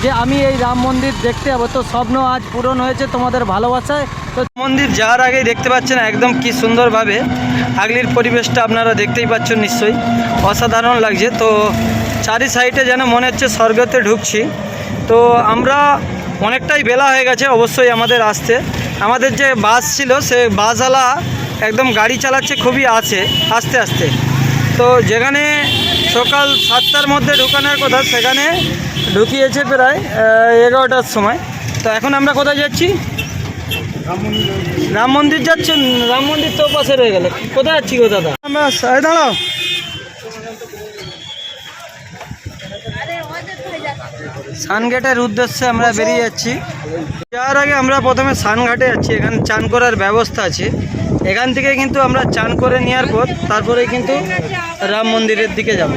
যে আমি এই রাম মন্দির দেখতে যাবো, তো স্বপ্ন আজ পূরণ হয়েছে তোমাদের ভালোবাসায়। তো মন্দির যাওয়ার আগেই দেখতে পাচ্ছেন একদম কি সুন্দরভাবে আগলির পরিবেশটা আপনারা দেখতেই পাচ্ছেন, নিশ্চয়ই অসাধারণ লাগছে। তো চারি সাইডে যেন মনে হচ্ছে স্বর্গতে ঢুকছি। তো আমরা অনেকটাই বেলা হয়ে গেছে অবশ্যই আমাদের আসতে। আমাদের যে বাস ছিল সে বাসওয়ালা একদম গাড়ি চালাচ্ছে খুবই আস্তে আস্তে। তো যেখানে সকাল 7টার মধ্যে ঢুকানোর কথা সেখানে ঢুকিয়েছে প্রায় 11টার সময়। তো এখন আমরা কোথায় যাচ্ছি? রাম মন্দির যাচ্ছেন? রাম মন্দির তো পাশে রয়ে গেল, কোথায় যাচ্ছি গো দাদা? আমরা দাঁড়াও, সানঘাটের উদ্দেশ্যে আমরা বেরিয়ে যাচ্ছি। যাওয়ার আগে আমরা প্রথমে সানঘাটে যাচ্ছি, এখানে চান করার ব্যবস্থা আছে। এখান থেকে কিন্তু আমরা চান করে নেওয়ার পর তারপরেই কিন্তু রাম মন্দিরের দিকে যাব।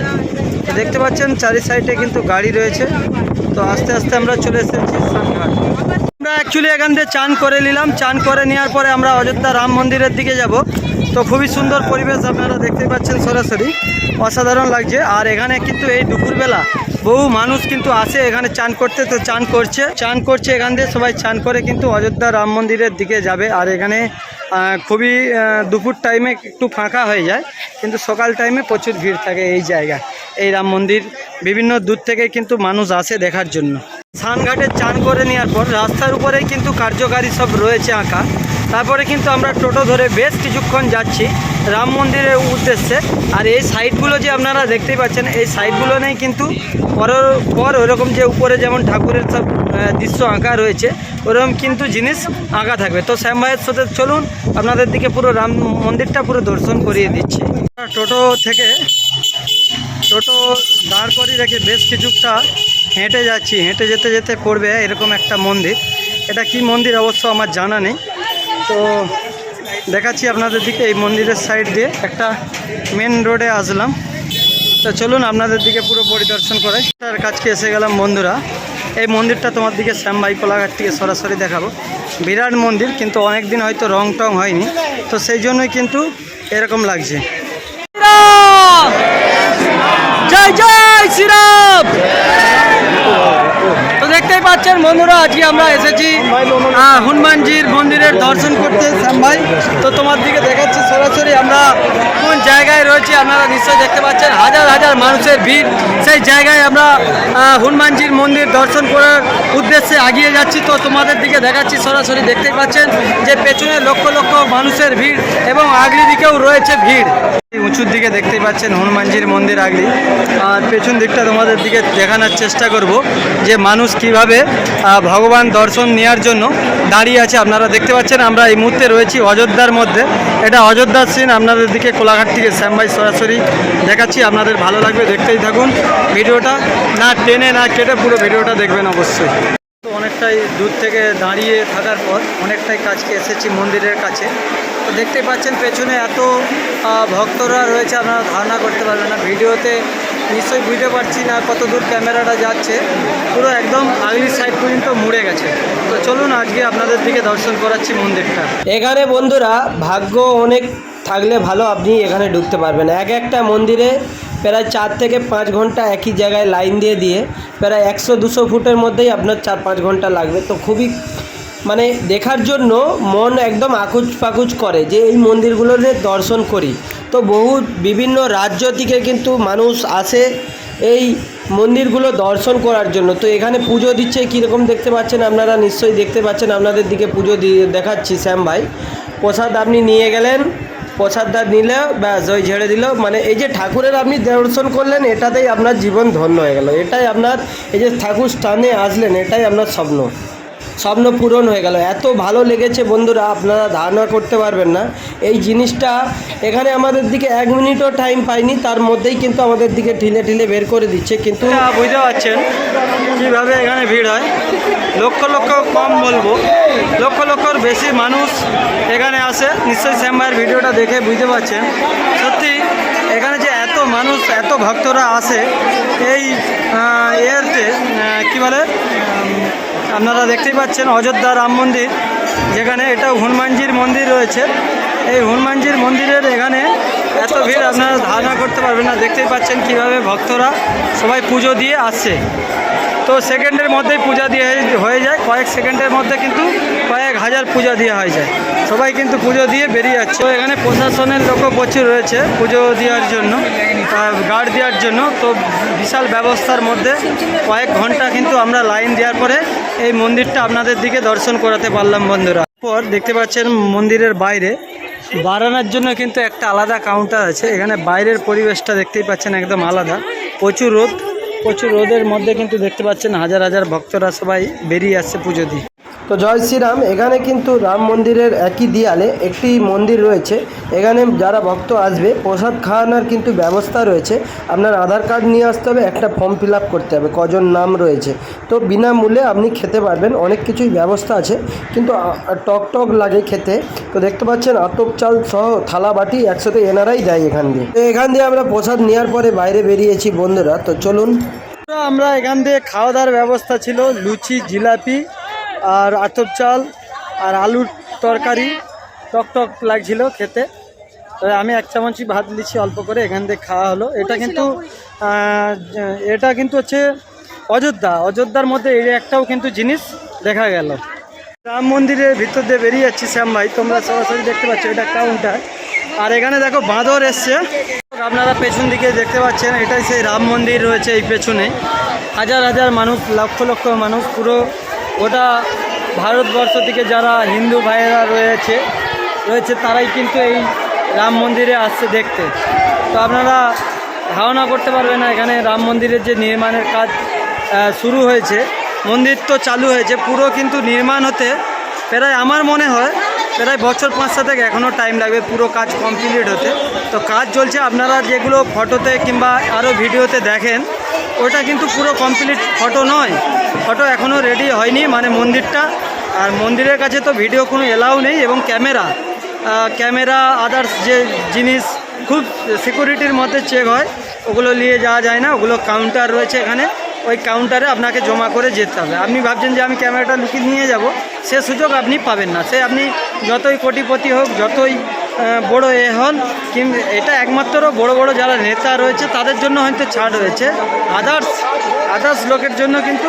তো দেখতে পাচ্ছেন চারি সাইডে কিন্তু গাড়ি রয়েছে। তো আস্তে আস্তে আমরা চলে এসেছি সানঘাট। আমরা অ্যাকচুয়ালি এখান থেকে চান করে নিলাম, চান করে নেওয়ার পরে আমরা অযোধ্যা রাম মন্দিরের দিকে যাব। তো খুবই সুন্দর পরিবেশ আপনারা দেখতে পাচ্ছেন, সরাসরি অসাধারণ লাগছে। আর এখানে কিন্তু এই দুপুরবেলা বহু মানুষ কিন্তু আসে এখানে চান করতে। তো চান করছে এখান দিয়ে সবাই চান করে কিন্তু অযোধ্যা রাম মন্দিরের দিকে যাবে। আর এখানে খুবই দুপুর টাইমে একটু ফাঁকা হয়ে যায়, কিন্তু সকাল টাইমে প্রচুর ভিড় থাকে এই জায়গায়। এই রাম মন্দির বিভিন্ন দূর থেকে কিন্তু মানুষ আসে দেখার জন্য। সানঘাটে চান করে নেওয়ার পর রাস্তার উপরেই কিন্তু কার্যকারী সব রয়েছে আঁকা। তারপরে কিন্তু আমরা টোটো ধরে বেশ কিছুক্ষণ যাচ্ছি রাম মন্দিরের উদ্দেশ্যে। আর এই সাইডগুলো যে আপনারা দেখতেই পাচ্ছেন, এই সাইডগুলো নেই কিন্তু পর ওরকম যে উপরে যেমন ঠাকুরের সব দৃশ্য আঁকা রয়েছে ওরকম কিন্তু জিনিস আঁকা থাকবে। তো শ্যাম ভাইয়ের সাথে চলুন, আপনাদের দিকে পুরো রাম মন্দিরটা পুরো দর্শন করিয়ে দিচ্ছি। টোটো দাঁড় করিয়ে রেখে বেশ কিছুটা হেঁটে যাচ্ছি। হেঁটে যেতে যেতে পড়বে এরকম একটা মন্দির। এটা কি মন্দির অবশ্য আমার জানা নেই। তো দেখাচ্ছি আপনাদের দিকে, এই মন্দিরের সাইড দিয়ে একটা মেন রোডে আসলাম। তো চলুন আপনাদের দিকে পুরো পরিদর্শন করে তার কাছকে এসে গেলাম বন্ধুরা। এই মন্দিরটা তোমার দিকে শ্যাম ভাই কোলাঘাট থেকে সরাসরি দেখাবো। বিরাট মন্দির, কিন্তু অনেক দিন হয়তো রং টং হয়নি, তো সেই জন্যই কিন্তু এরকম লাগছে। জয় জয় শ্রীরাম। তো দেখতেই পাচ্ছেন বন্ধুরা, আজকে আমরা এসেছি হনুমানজির মন্দিরের দর্শন করতে শ্যাম ভাই। তো তোমার দিকে দেখাচ্ছি সরাসরি আমরা কোন জায়গায় রয়েছি। আপনারা নিশ্চয়ই দেখতে পাচ্ছেন হাজার হাজার মানুষের ভিড়। সেই জায়গায় আমরা হনুমানজির মন্দির দর্শন করার উদ্দেশ্যে এগিয়ে যাচ্ছি। তো তোমাদের দিকে দেখাচ্ছি সরাসরি, দেখতেই পাচ্ছেন যে পেছনে লক্ষ লক্ষ মানুষের ভিড় এবং আগলি দিকেও রয়েছে ভিড়। উঁচুর দিকে দেখতেই পাচ্ছেন হনুমানজির মন্দির আগলি। আর পেছন দিকটা তোমাদের দিকে দেখানোর চেষ্টা করব যে মানুষ কিভাবে ভগবান দর্শন নেওয়ার জন্য দাঁড়িয়ে আছে। আপনারা দেখতে পাচ্ছেন আমরা এই মুহূর্তে রয়েছি অযোধ্যার মধ্যে। এটা অযোধ্যার সিন আপনাদের দিকে কোলাঘাট থেকে শ্যাম ভাই সরাসরি দেখাচ্ছি। আপনাদের ভালো লাগবে, দেখতেই থাকুন ভিডিওটা, না টেনে না কেটে পুরো ভিডিওটা দেখবেন অবশ্যই। তো অনেকটাই দূর থেকে দাঁড়িয়ে থাকার পর অনেকটাই কাছকে এসেছি মন্দিরের কাছে। তো দেখতেই পাচ্ছেন পেছনে এত ভক্তরা রয়েছে, আপনারা ধারণা করতে পারবেন না। ভিডিওতে নিশ্চয়ই বুঝতে পারছি না কত দূর ক্যামেরাটা যাচ্ছে, পুরো একদম আগলি সাইড পর্যন্ত মুড়ে গেছে। তো চলুন আজকে আপনাদের দিকে দর্শন করাচ্ছি মন্দিরটা। এখানে বন্ধুরা ভাগ্য অনেক থাকলে ভালো, আপনি এখানে ঢুকতে পারবেন। একটা মন্দিরে প্রায় 4 থেকে 5 ঘন্টা একই জায়গায় লাইন দিয়ে প্রায় 100-200 ফুটের মধ্যেই আপনার 4-5 ঘন্টা লাগবে। তো খুবই মানে দেখার জন্য মন একদম আকুচ পাকুচ করে যে এই মন্দিরগুলোর দর্শন করি। তো বিভিন্ন রাজ্য থেকে কিন্তু মানুষ আসে এই মন্দিরগুলো দর্শন করার জন্য। তো এখানে পুজো দিচ্ছে, কীরকম দেখতে পাচ্ছেন আপনারা নিশ্চয়ই দেখতে পাচ্ছেন। আপনাদের দিকে পুজো দেখাচ্ছি শ্যাম ভাই। প্রসাদ আপনি নিয়ে গেলেন, প্রসাদটা নিলে ব্যাস ওই ঝেড়ে দিল। মানে এই যে ঠাকুরের আপনি দর্শন করলেন, এটাতেই আপনার জীবন ধন্য হয়ে গেল। এটাই আপনার এই যে ঠাকুর স্থানে আসলেন, এটাই আপনার স্বপ্ন পূরণ হয়ে গেল। এত ভালো লেগেছে বন্ধুরা, আপনারা ধারণা করতে পারবেন না। এই জিনিসটা এখানে আমাদের দিকে 1 মিনিটও টাইম পাইনি, তার মধ্যেই কিন্তু আমাদের দিকে ঠেলে বের করে দিচ্ছে। কিন্তু বুঝতে পারছেন কীভাবে এখানে ভিড় হয়। লক্ষ লক্ষ কম বলবো, লক্ষ লক্ষর বেশি মানুষ এখানে আসে। নিশ্চয়ই শ্যাম ভাইয়ের ভিডিওটা দেখে বুঝতে পারছেন সত্যি এখানে যে এত মানুষ এত ভক্তরা আসে। এই এতে কী বলে, আপনারা দেখতেই পাচ্ছেন অযোধ্যা রাম মন্দির, যেখানে এটা হনুমানজির মন্দির রয়েছে। এই হনুমানজির মন্দিরের এখানে এত ভিড় আপনারা ধারণা করতে পারবেন না। দেখতেই পাচ্ছেন কিভাবে ভক্তরা সবাই পুজো দিয়ে আসছে। তো সেকেন্ডের মধ্যেই পূজা দিয়ে হয়ে যায়, কয়েক সেকেন্ডের মধ্যে কিন্তু কয়েক হাজার পূজা দেওয়া হয়ে যায়। সবাই কিন্তু পুজো দিয়ে বেরিয়ে যাচ্ছে। তো এখানে প্রশাসনের লোকও প্রচুর রয়েছে পুজো দেওয়ার জন্য, গার্ড দেওয়ার জন্য। তো বিশাল ব্যবস্থার মধ্যে কয়েক ঘন্টা কিন্তু আমরা লাইন দেওয়ার পরে এই মন্দিরটা আপনাদের দিকে দর্শন করাতে পারলাম বন্ধুরা। পর দেখতে পাচ্ছেন মন্দিরের বাইরে বারানোর জন্য কিন্তু একটা আলাদা কাউন্টার আছে। এখানে বাইরের পরিবেশটা দেখতেই পাচ্ছেন একদম আলাদা। প্রচুর রোদের মধ্যে কিন্তু দেখতে পাচ্ছেন হাজার হাজার ভক্তরা সবাই বেরিয়ে আসছে পুজো দিয়ে। তো জয় শ্রীরাম। এখানে কিন্তু রাম মন্দিরের একই দেয়ালে একটি মন্দির রয়েছে। এখানে যারা ভক্ত আসবে প্রসাদ খাওয়ানোর কিন্তু ব্যবস্থা রয়েছে। আপনার আধার কার্ড নিয়ে আসতে হবে, একটা ফর্ম ফিল আপ করতে হবে, কজন নাম রয়েছে। তো বিনামূল্যে আপনি খেতে পারবেন, অনেক কিছুই ব্যবস্থা আছে, কিন্তু টক লাগে খেতে। তো দেখতে পাচ্ছেন আতপ চাল সহ থালা বাটি একসাথে এনারাই দেয় এখান দিয়ে। তো এখান দিয়ে আমরা প্রসাদ নেওয়ার পরে বাইরে বেরিয়েছি বন্ধুরা। তো চলুন, আমরা এখান দিয়ে খাওয়া দাওয়ার ব্যবস্থা ছিল, লুচি, জিলাপি আর আতপ চাল আর আলুর তরকারি, টক লাগছিল খেতে। আমি এক চামচই ভাত দিচ্ছি অল্প করে, এখান থেকে খাওয়া হলো। এটা কিন্তু হচ্ছে অযোধ্যার মধ্যে এই একটাও কিন্তু জিনিস দেখা গেল। রাম মন্দিরের ভিতর দিয়ে বেরিয়ে যাচ্ছি শ্যাম ভাই, তোমরা সরাসরি দেখতে পাচ্ছ এটা কাউন্টার। আর এখানে দেখো বাঁদর এসছে, আপনারা পেছন দিকে দেখতে পাচ্ছেন, এটাই সেই রাম মন্দির রয়েছে। এই পেছনে হাজার হাজার মানুষ, লক্ষ লক্ষ মানুষ, পুরো গোটা ভারতবর্ষ থেকে যারা হিন্দু ভাইয়েরা রয়েছে তারাই কিন্তু এই রাম মন্দিরে আসছে দেখতে। তো আপনারা ধারণা করতে পারবেন না এখানে রাম মন্দিরের যে নির্মাণের কাজ শুরু হয়েছে, মন্দির তো চালু হয়েছে, পুরো কিন্তু নির্মাণ হতে প্রায় আমার মনে হয় প্রায় বছর 5 থেকে এখনও টাইম লাগবে পুরো কাজ কমপ্লিট হতে। তো কাজ চলছে, আপনারা যেগুলো ফটোতে কিংবা আরও ভিডিওতে দেখেন ওটা কিন্তু পুরো কমপ্লিট ফটো নয়, ফটো এখনও রেডি হয়নি মানে মন্দিরটা। আর মন্দিরের কাছে তো ভিডিও কোনো এলাও নেই, এবং ক্যামেরা আদার্স যে জিনিস খুব সিকিউরিটির মধ্যে চেক হয়, ওগুলো নিয়ে যাওয়া যায় না। ওগুলো কাউন্টার রয়েছে এখানে, ওই কাউন্টারে আপনাকে জমা করে যেতে হবে। আপনি ভাবছেন যে আমি ক্যামেরাটা লুকিয়ে নিয়ে যাব, সে সুযোগ আপনি পাবেন না। সে আপনি যতই কোটিপতি হোক, যতই বড় হন, কিন্তু এটা একমাত্র বড় বড় যারা নেতা রয়েছে তাদের জন্য হয়তো ছাড় রয়েছে। আদার্স লোকের জন্য কিন্তু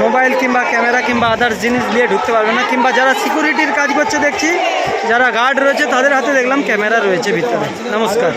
মোবাইল কিংবা ক্যামেরা কিংবা আদার্স জিনিস নিয়ে ঢুকতে পারবে না। কিংবা যারা সিকিউরিটির কাজ করছে দেখছি, যারা গার্ড রয়েছে তাদের হাতে দেখলাম ক্যামেরা রয়েছে ভিতরে। নমস্কার।